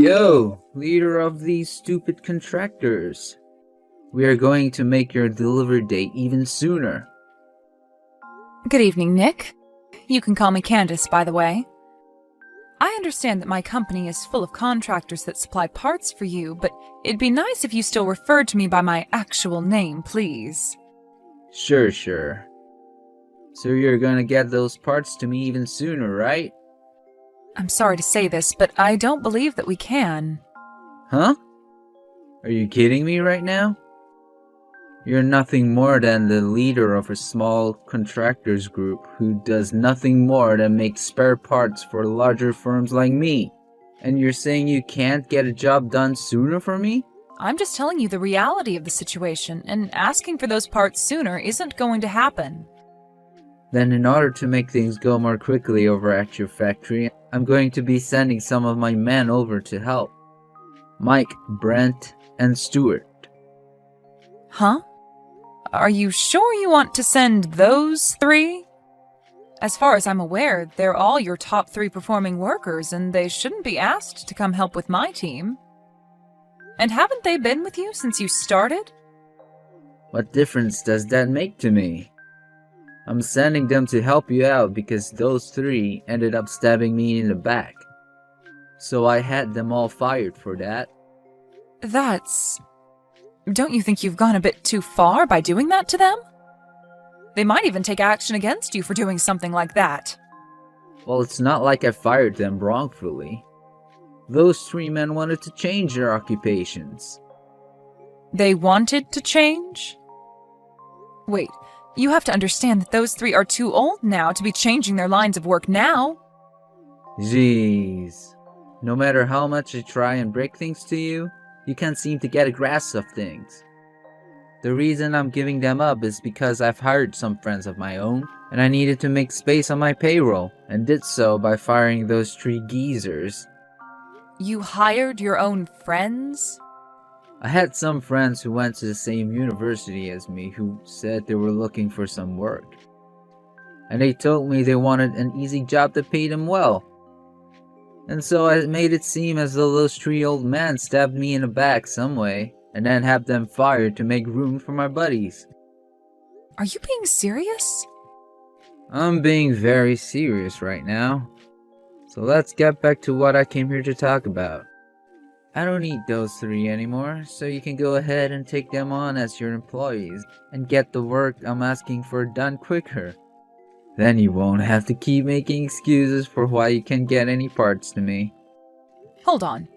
Yo, leader of these stupid contractors. We are going to make your delivery date even sooner. Good evening, Nick. You can call me Candace, by the way. I understand that my company is full of contractors that supply parts for you, but it'd be nice if you still referred to me by my actual name, please. Sure. So you're gonna get those parts to me even sooner, right? I'm sorry to say this, but I don't believe that we can. Huh? Are you kidding me right now? You're nothing more than the leader of a small contractors group who does nothing more than make spare parts for larger firms like me. And you're saying you can't get a job done sooner for me? I'm just telling you the reality of the situation, and asking for those parts sooner isn't going to happen. Then in order to make things go more quickly over at your factory, I'm going to be sending some of my men over to help. Mike, Brent, and Stuart. Huh? Are you sure you want to send those three? As far as I'm aware, they're all your top 3 performing workers, and they shouldn't be asked to come help with my team. And haven't they been with you since you started? What difference does that make to me? I'm sending them to help you out because those 3 ended up stabbing me in the back. So I had them all fired for that. Don't you think you've gone a bit too far by doing that to them? They might even take action against you for doing something like that. Well, it's not like I fired them wrongfully. Those 3 men wanted to change their occupations. They wanted to change? Wait, you have to understand that those 3 are too old now to be changing their lines of work now. Jeez. No matter how much I try and break things to you, you can't seem to get a grasp of things. The reason I'm giving them up is because I've hired some friends of my own, and I needed to make space on my payroll, and did so by firing those 3 geezers. You hired your own friends? I had some friends who went to the same university as me who said they were looking for some work. And they told me they wanted an easy job that paid them well. And so I made it seem as though those 3 old men stabbed me in the back some way, and then had them fired to make room for my buddies. Are you being serious? I'm being very serious right now. So let's get back to what I came here to talk about. I don't need those 3 anymore, so you can go ahead and take them on as your employees, and get the work I'm asking for done quicker. Then you won't have to keep making excuses for why you can't get any parts to me. Hold on.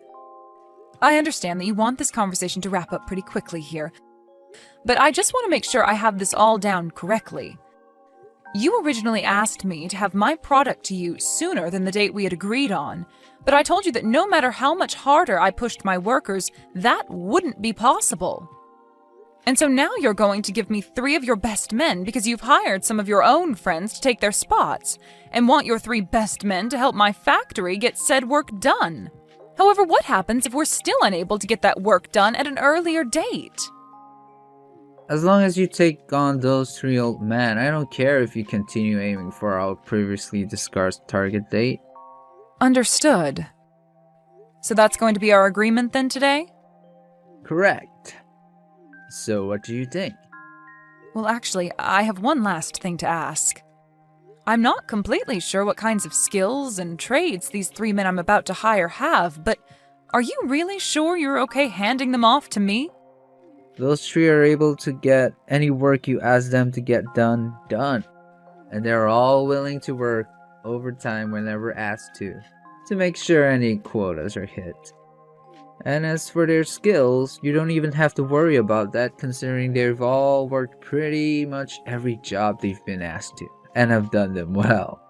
I understand that you want this conversation to wrap up pretty quickly here, but I just want to make sure I have this all down correctly. You originally asked me to have my product to you sooner than the date we had agreed on, but I told you that no matter how much harder I pushed my workers, that wouldn't be possible. And so now you're going to give me 3 of your best men because you've hired some of your own friends to take their spots, and want your 3 best men to help my factory get said work done. However, what happens if we're still unable to get that work done at an earlier date? As long as you take on those 3 old men, I don't care if you continue aiming for our previously discussed target date. Understood. So that's going to be our agreement then today? Correct. So what do you think? Well, actually, I have one last thing to ask. I'm not completely sure what kinds of skills and trades these 3 men I'm about to hire have, but are you really sure you're okay handing them off to me? Those 3 are able to get any work you ask them to get done. And they're all willing to work overtime whenever asked to make sure any quotas are hit. And as for their skills, you don't even have to worry about that considering they've all worked pretty much every job they've been asked to, and have done them well.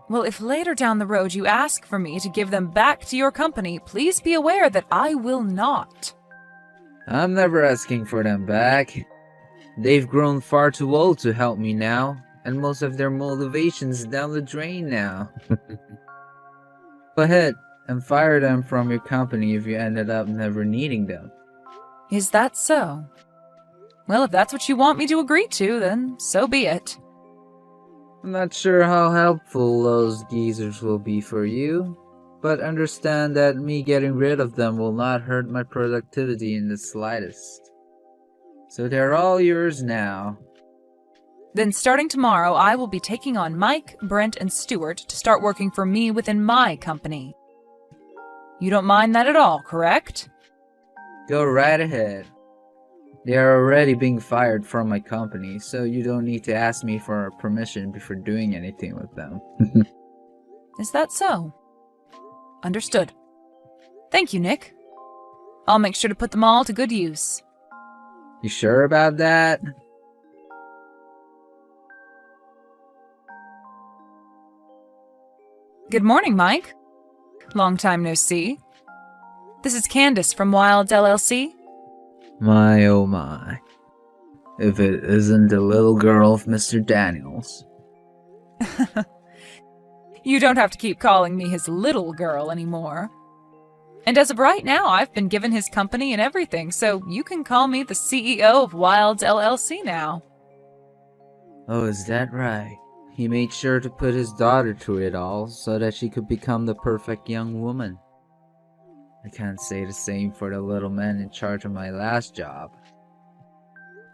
Well, if later down the road you ask for me to give them back to your company, please be aware that I will not. I'm never asking for them back. They've grown far too old to help me now, and most of their motivation's down the drain now. Go ahead and fire them from your company if you ended up never needing them. Is that so? Well, if that's what you want me to agree to, then so be it. I'm not sure how helpful those geezers will be for you, but understand that me getting rid of them will not hurt my productivity in the slightest. So they're all yours now. Then starting tomorrow, I will be taking on Mike, Brent, and Stuart to start working for me within my company. You don't mind that at all, correct? Go right ahead. They are already being fired from my company, so you don't need to ask me for permission before doing anything with them. Is that so? Understood. Thank you, Nick. I'll make sure to put them all to good use. You sure about that? Good morning, Mike. Long time no see. This is Candace from Wilds LLC. My oh my. If it isn't the little girl of Mr. Daniels. You don't have to keep calling me his little girl anymore. And as of right now, I've been given his company and everything, so you can call me the CEO of Wilds LLC now. Oh, is that right? He made sure to put his daughter through it all so that she could become the perfect young woman. I can't say the same for the little man in charge of my last job.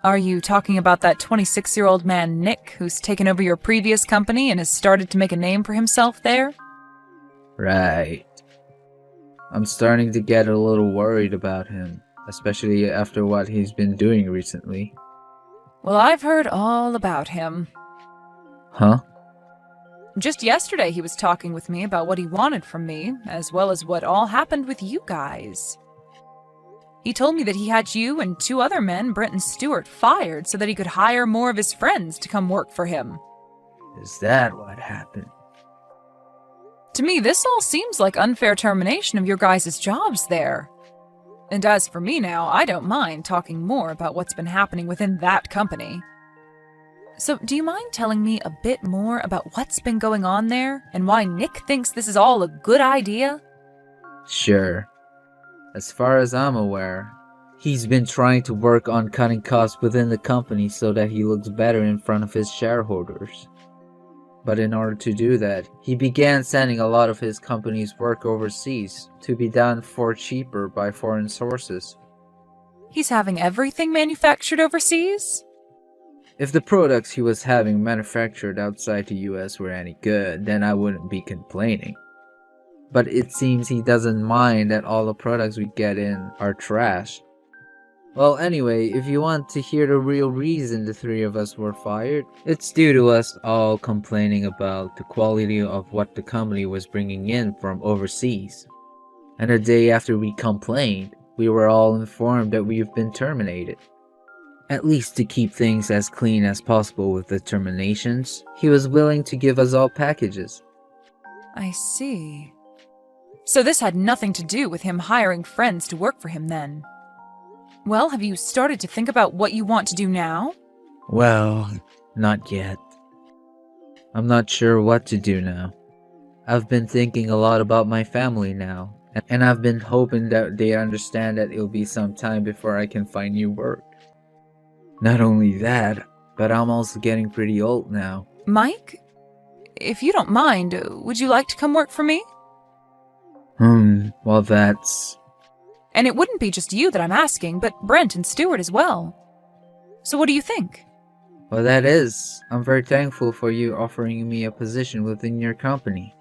Are you talking about that 26-year-old man, Nick, who's taken over your previous company and has started to make a name for himself there? Right. I'm starting to get a little worried about him, especially after what he's been doing recently. Well, I've heard all about him. Huh? Just yesterday he was talking with me about what he wanted from me, as well as what all happened with you guys. He told me that he had you and 2 other men, Brent and Stuart, fired so that he could hire more of his friends to come work for him. Is that what happened? To me, this all seems like unfair termination of your guys' jobs there. And as for me now, I don't mind talking more about what's been happening within that company. So, do you mind telling me a bit more about what's been going on there, and why Nick thinks this is all a good idea? Sure. As far as I'm aware, he's been trying to work on cutting costs within the company so that he looks better in front of his shareholders. But in order to do that, he began sending a lot of his company's work overseas to be done for cheaper by foreign sources. He's having everything manufactured overseas? If the products he was having manufactured outside the US were any good, then I wouldn't be complaining. But it seems he doesn't mind that all the products we get in are trash. Well, anyway, if you want to hear the real reason the 3 of us were fired, it's due to us all complaining about the quality of what the company was bringing in from overseas. And the day after we complained, we were all informed that we've been terminated. At least to keep things as clean as possible with the terminations, he was willing to give us all packages. I see. So this had nothing to do with him hiring friends to work for him then. Well, have you started to think about what you want to do now? Well, not yet. I'm not sure what to do now. I've been thinking a lot about my family now, and I've been hoping that they understand that it'll be some time before I can find new work. Not only that, but I'm also getting pretty old now. Mike, if you don't mind, would you like to come work for me? Well that's... And it wouldn't be just you that I'm asking, but Brent and Stuart as well. So what do you think? Well, that is. I'm very thankful for you offering me a position within your company.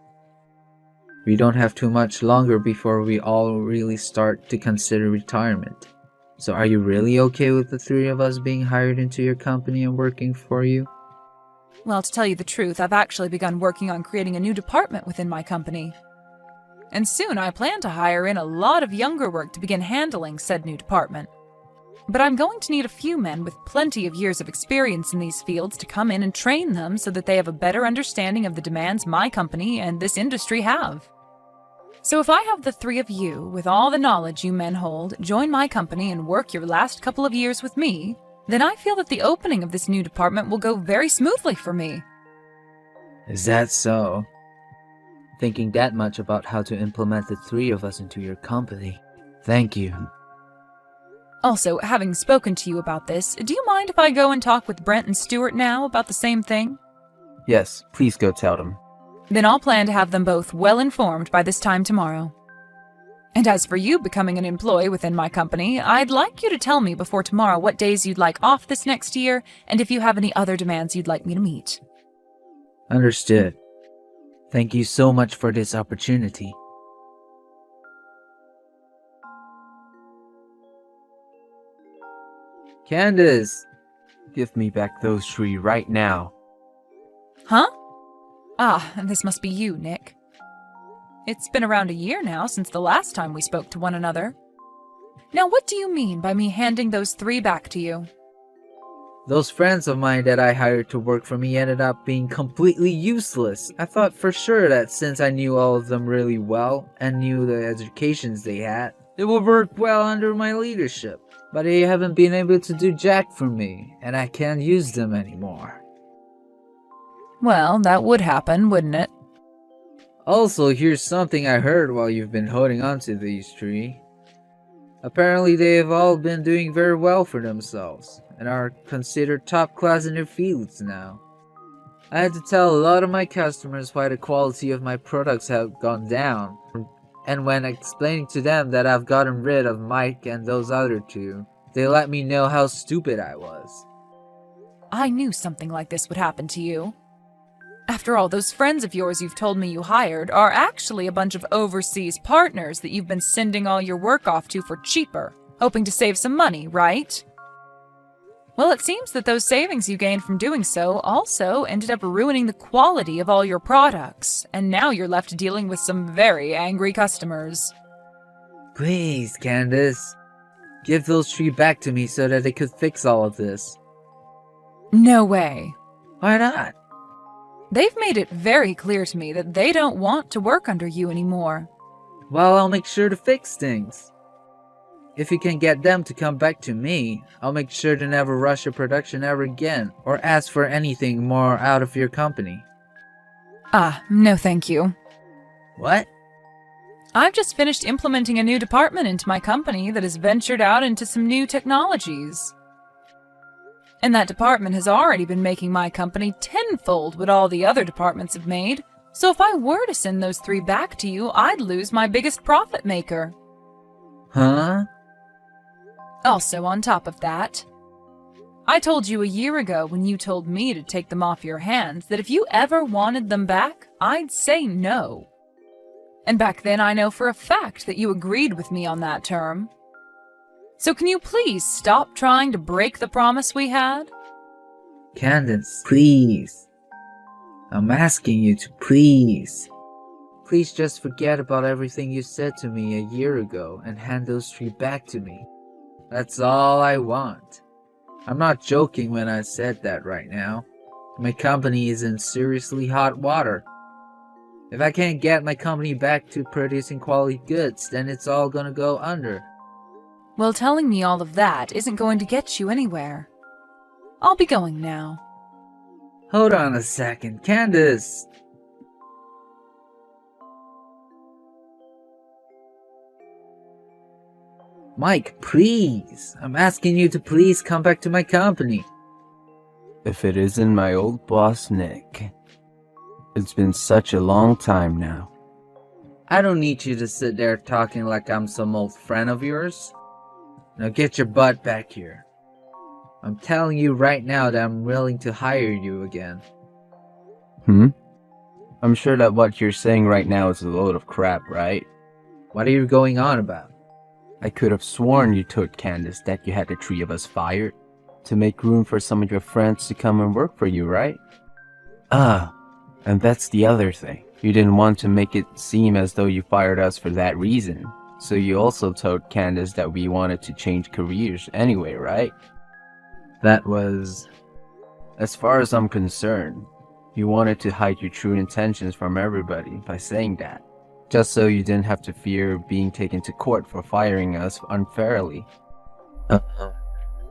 We don't have too much longer before we all really start to consider retirement. So are you really okay with the 3 of us being hired into your company and working for you? Well, to tell you the truth, I've actually begun working on creating a new department within my company. And soon I plan to hire in a lot of younger work to begin handling said new department. But I'm going to need a few men with plenty of years of experience in these fields to come in and train them so that they have a better understanding of the demands my company and this industry have. So if I have the 3 of you, with all the knowledge you men hold, join my company and work your last couple of years with me, then I feel that the opening of this new department will go very smoothly for me. Is that so? Thinking that much about how to implement the 3 of us into your company. Thank you. Also, having spoken to you about this, do you mind if I go and talk with Brent and Stuart now about the same thing? Yes, please go tell them. Then I'll plan to have them both well informed by this time tomorrow. And as for you becoming an employee within my company, I'd like you to tell me before tomorrow what days you'd like off this next year, and if you have any other demands you'd like me to meet. Understood. Thank you so much for this opportunity. Candace! Give me back those 3 right now. Huh? Ah, this must be you, Nick. It's been around a year now since the last time we spoke to one another. Now, what do you mean by me handing those 3 back to you? Those friends of mine that I hired to work for me ended up being completely useless. I thought for sure that since I knew all of them really well and knew the educations they had, they would work well under my leadership. But they haven't been able to do jack for me, and I can't use them anymore. Well, that would happen, wouldn't it? Also, here's something I heard while you've been holding on to these 3. Apparently they have all been doing very well for themselves, and are considered top class in their fields now. I had to tell a lot of my customers why the quality of my products have gone down, and when explaining to them that I've gotten rid of Mike and those other 2, they let me know how stupid I was. I knew something like this would happen to you. After all, those friends of yours you've told me you hired are actually a bunch of overseas partners that you've been sending all your work off to for cheaper, hoping to save some money, right? Well, it seems that those savings you gained from doing so also ended up ruining the quality of all your products, and now you're left dealing with some very angry customers. Please, Candace. Give those 3 back to me so that they could fix all of this. No way. Why not? They've made it very clear to me that they don't want to work under you anymore. Well, I'll make sure to fix things. If you can get them to come back to me, I'll make sure to never rush a production ever again, or ask for anything more out of your company. Ah, no thank you. What? I've just finished implementing a new department into my company that has ventured out into some new technologies. And that department has already been making my company tenfold what all the other departments have made. So if I were to send those 3 back to you, I'd lose my biggest profit maker. Huh? Also, on top of that, I told you a year ago when you told me to take them off your hands that if you ever wanted them back, I'd say no. And back then I know for a fact that you agreed with me on that term. So can you please stop trying to break the promise we had? Candace, please. I'm asking you to please. Please just forget about everything you said to me a year ago and hand those 3 back to me. That's all I want. I'm not joking when I said that right now. My company is in seriously hot water. If I can't get my company back to producing quality goods, then it's all gonna go under. Well, telling me all of that isn't going to get you anywhere. I'll be going now. Hold on a second, Candace. Mike, please. I'm asking you to please come back to my company. If it isn't my old boss, Nick. It's been such a long time now. I don't need you to sit there talking like I'm some old friend of yours. Now get your butt back here. I'm telling you right now that I'm willing to hire you again. I'm sure that what you're saying right now is a load of crap, right? What are you going on about? I could have sworn you told Candace that you had the 3 of us fired to make room for some of your friends to come and work for you, right? And that's the other thing. You didn't want to make it seem as though you fired us for that reason. So you also told Candace that we wanted to change careers anyway, right? That was... As far as I'm concerned, you wanted to hide your true intentions from everybody by saying that. Just so you didn't have to fear being taken to court for firing us unfairly.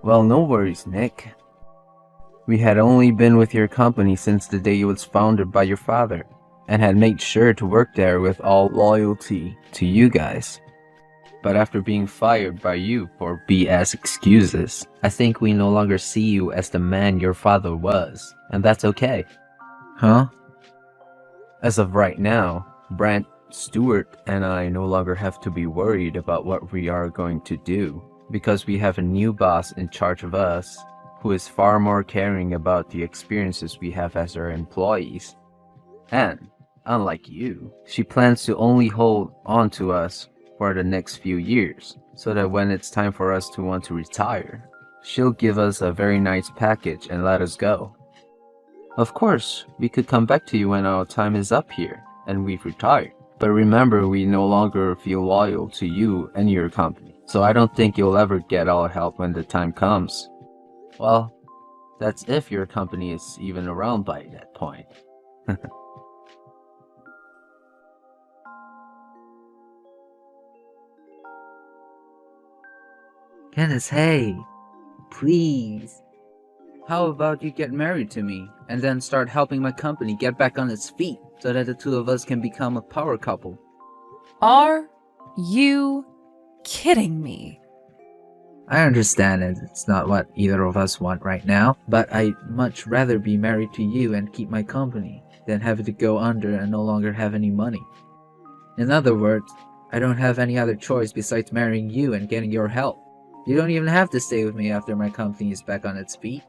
Well, no worries, Nick. We had only been with your company since the day it was founded by your father, and had made sure to work there with all loyalty to you guys. But after being fired by you for BS excuses, I think we no longer see you as the man your father was, and that's okay. Huh? As of right now, Brent, Stewart, and I no longer have to be worried about what we are going to do because we have a new boss in charge of us who is far more caring about the experiences we have as our employees. And, unlike you, she plans to only hold on to us for the next few years, so that when it's time for us to want to retire, she'll give us a very nice package and let us go. Of course, we could come back to you when our time is up here and we've retired. But remember, we no longer feel loyal to you and your company, so I don't think you'll ever get our help when the time comes. Well, that's if your company is even around by that point. Kenneth, hey, please. How about you get married to me and then start helping my company get back on its feet so that the two of us can become a power couple? Are you kidding me? I understand it's not what either of us want right now, but I'd much rather be married to you and keep my company than have it go under and no longer have any money. In other words, I don't have any other choice besides marrying you and getting your help. You don't even have to stay with me after my company is back on its feet.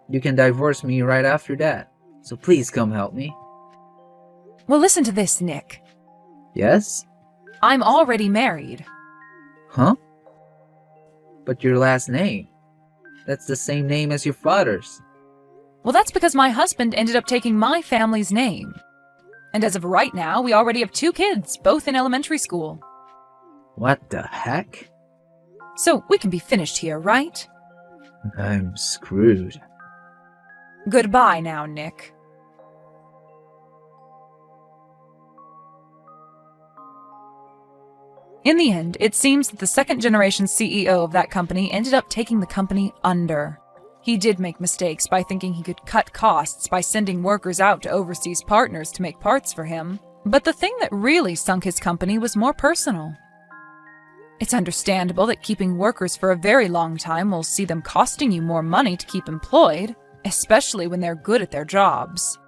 You can divorce me right after that, so please come help me. Well, listen to this, Nick. Yes? I'm already married. Huh? But your last name? That's the same name as your father's. Well, that's because my husband ended up taking my family's name. And as of right now, we already have 2 kids, both in elementary school. What the heck? So we can be finished here, right? I'm screwed. Goodbye now, Nick. In the end, it seems that the second-generation CEO of that company ended up taking the company under. He did make mistakes by thinking he could cut costs by sending workers out to overseas partners to make parts for him, but the thing that really sunk his company was more personal. It's understandable that keeping workers for a very long time will see them costing you more money to keep employed, especially when they're good at their jobs.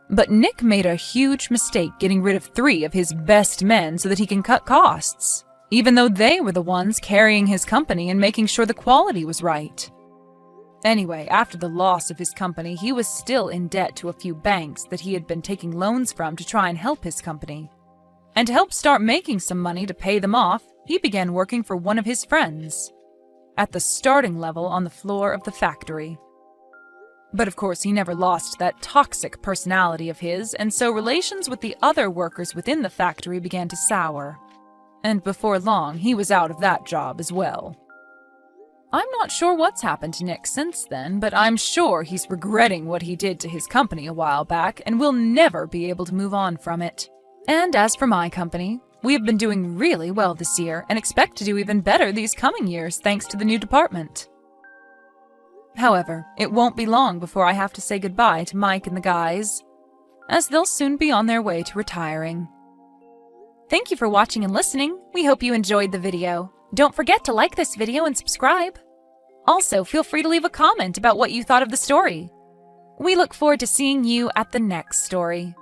But Nick made a huge mistake getting rid of 3 of his best men so that he can cut costs, even though they were the ones carrying his company and making sure the quality was right. Anyway, after the loss of his company, he was still in debt to a few banks that he had been taking loans from to try and help his company. And to help start making some money to pay them off, he began working for one of his friends, at the starting level on the floor of the factory. But of course, he never lost that toxic personality of his, and so relations with the other workers within the factory began to sour. And before long, he was out of that job as well. I'm not sure what's happened to Nick since then, but I'm sure he's regretting what he did to his company a while back and will never be able to move on from it. And as for my company, we have been doing really well this year and expect to do even better these coming years thanks to the new department. However, it won't be long before I have to say goodbye to Mike and the guys, as they'll soon be on their way to retiring. Thank you for watching and listening. We hope you enjoyed the video. Don't forget to like this video and subscribe. Also, feel free to leave a comment about what you thought of the story. We look forward to seeing you at the next story.